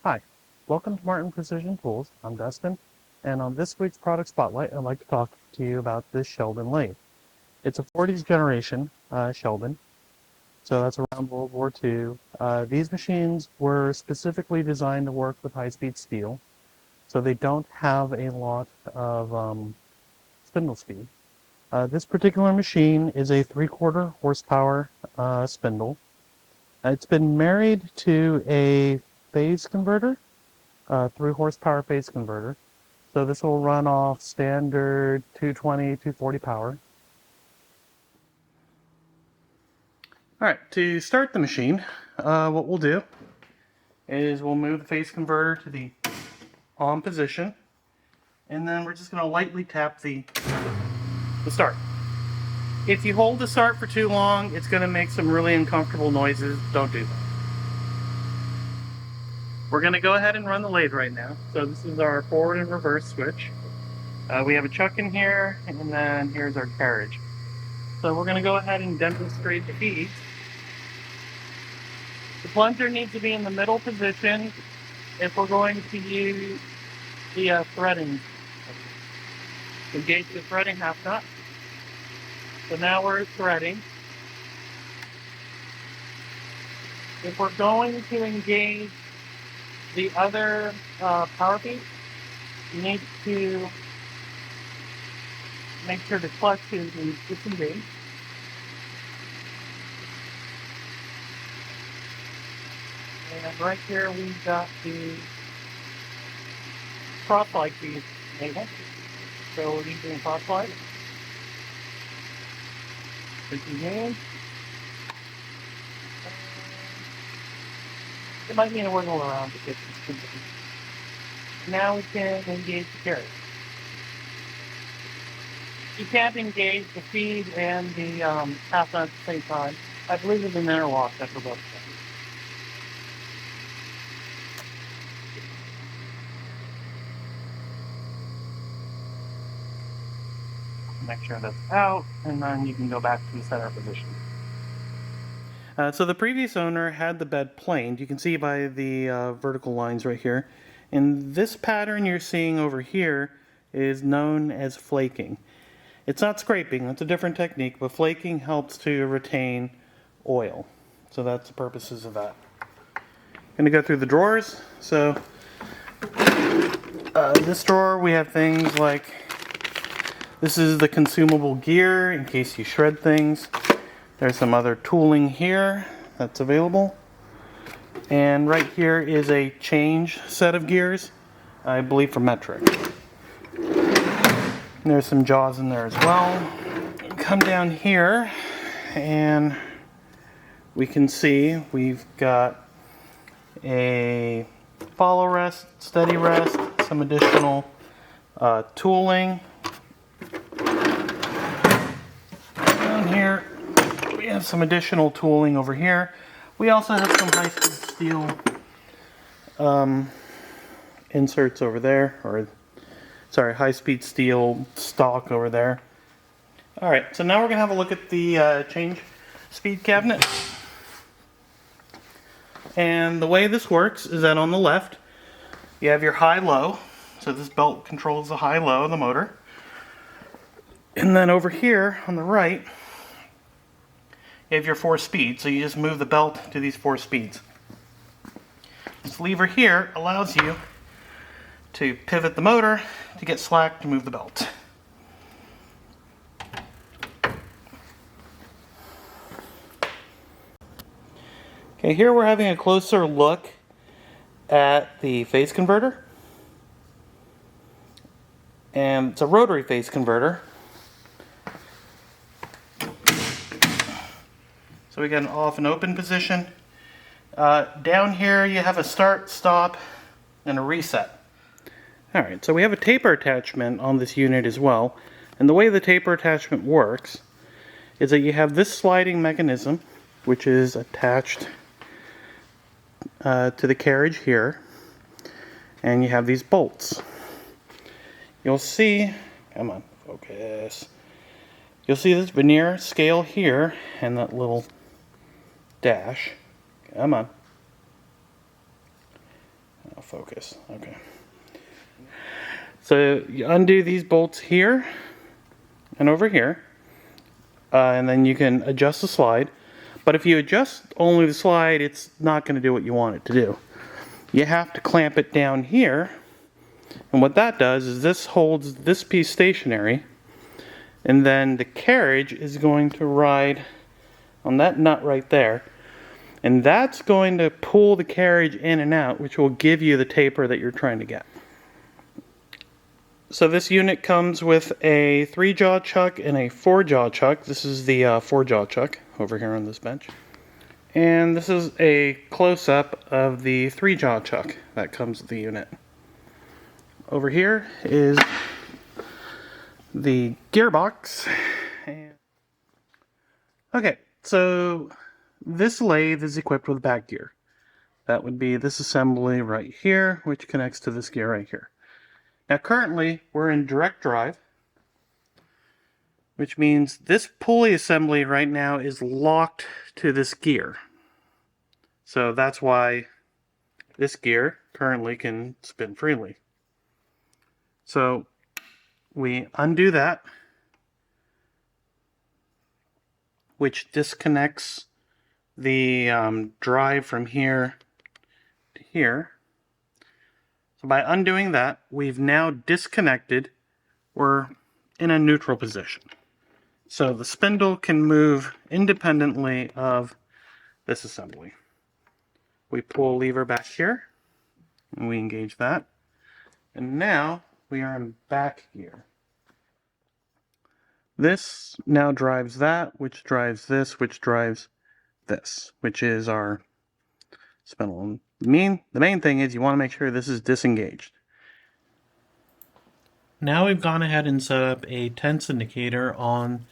Hi, welcome to Martin Precision Tools. I'm Dustin, and on this week's product spotlight, I'd like to talk to you about this Sheldon lathe. It's a 40s generation Sheldon, so that's around World War II. These machines were specifically designed to work with high-speed steel, so they don't have a lot of spindle speed. This particular machine is a 3/4 horsepower spindle. It's been married to a phase converter, 3 horsepower phase converter. So this will run off standard 220, 240 power. All right, to start the machine, what we'll do is we'll move the phase converter to the on position, and then we're just going to lightly tap the start. If you hold the start for too long, it's going to make some really uncomfortable noises. Don't do that. We're going to go ahead and run the lathe right now. So this is our forward and reverse switch. We have a chuck in here, and then here's our carriage. So we're going to go ahead and demonstrate the feeds. The plunger needs to be in the middle position if we're going to use the threading. Engage the threading half nut. So now we're threading. If we're going to engage the other power feed, you need to make sure the clutch is disengaged. And right here we've got the cross-slide feed enabled. So we're using cross-slide. Disengage. It might need a wiggle around to get this thing. Now we can engage the carriage. You can't engage the feed and the half nut at the same time. I believe it's an interlock that for both of them. Make sure that's out, and then you can go back to the center position. So the previous owner had the bed planed. You can see by the vertical lines right here. And this pattern you're seeing over here is known as flaking. It's not scraping, that's a different technique, but flaking helps to retain oil. So that's the purposes of that. I'm going to go through the drawers. So this drawer we have things like, this is the consumable gear in case you shred things. There's some other tooling here that's available. And right here is a change set of gears, I believe for metric. And there's some jaws in there as well. Come down here and we can see we've got a follow rest, steady rest, some additional tooling. Down here we have some additional tooling over here. We also have some high-speed steel inserts over there, or sorry, high-speed steel stock over there. All right, so now we're gonna have a look at the change speed cabinet. And the way this works is that on the left, you have your high-low. So this belt controls the high-low of the motor. And then over here on the right, you have your 4 speeds. So you just move the belt to these 4 speeds. This lever here allows you to pivot the motor to get slack to move the belt. Okay, here we're having a closer look at the phase converter. And it's a rotary phase converter. So we got an off and open position. Down here you have a start, stop, and a reset. Alright, so we have a taper attachment on this unit as well. And the way the taper attachment works is that you have this sliding mechanism, which is attached to the carriage here. And you have these bolts. You'll see, come on, focus. You'll see this vernier scale here and that little dash. Come on. focus. Okay. So you undo these bolts here and over here, and then you can adjust the slide. But if you adjust only the slide, it's not going to do what you want it to do. You have to clamp it down here, and what that does is this holds this piece stationary, and then the carriage is going to ride on that nut right there, and that's going to pull the carriage in and out, which will give you the taper that you're trying to get. So this unit comes with a 3-jaw chuck and a 4-jaw chuck. This is the 4-jaw chuck over here on this bench. And this is a close-up of the 3-jaw chuck that comes with the unit. Over here is the gearbox. Okay, so this lathe is equipped with back gear. That would be this assembly right here, which connects to this gear right here. Now currently we're in direct drive, which means this pulley assembly right now is locked to this gear. So that's why this gear currently can spin freely. So we undo that, which disconnects the drive from here to here. So by undoing that, we've now disconnected. We're in a neutral position. So the spindle can move independently of this assembly. We pull a lever back here, and we engage that. And now we are in back gear. This now drives that, which drives this, which drives this, which is our spindle. The main thing is you want to make sure this is disengaged. Now we've gone ahead and set up a tense indicator on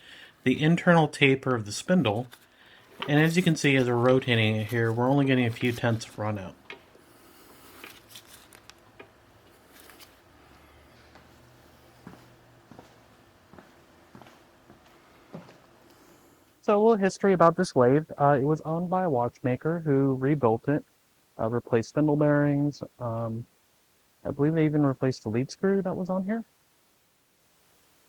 the internal taper of the spindle. And as you can see, as we're rotating it here, we're only getting a few tenths of run out. So a little history about this lathe. It was owned by a watchmaker who rebuilt it, replaced spindle bearings. I believe they even replaced the lead screw that was on here.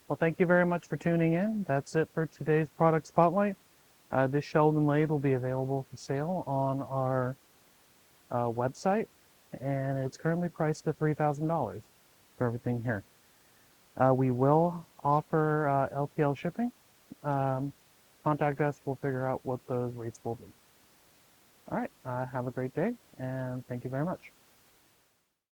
Well, thank you very much for tuning in. That's it for today's product spotlight. This Sheldon lathe will be available for sale on our website, and it's currently priced at $3,000 for everything here. We will offer LTL shipping. Contact us, we'll figure out what those rates will be. All right, have a great day, and thank you very much.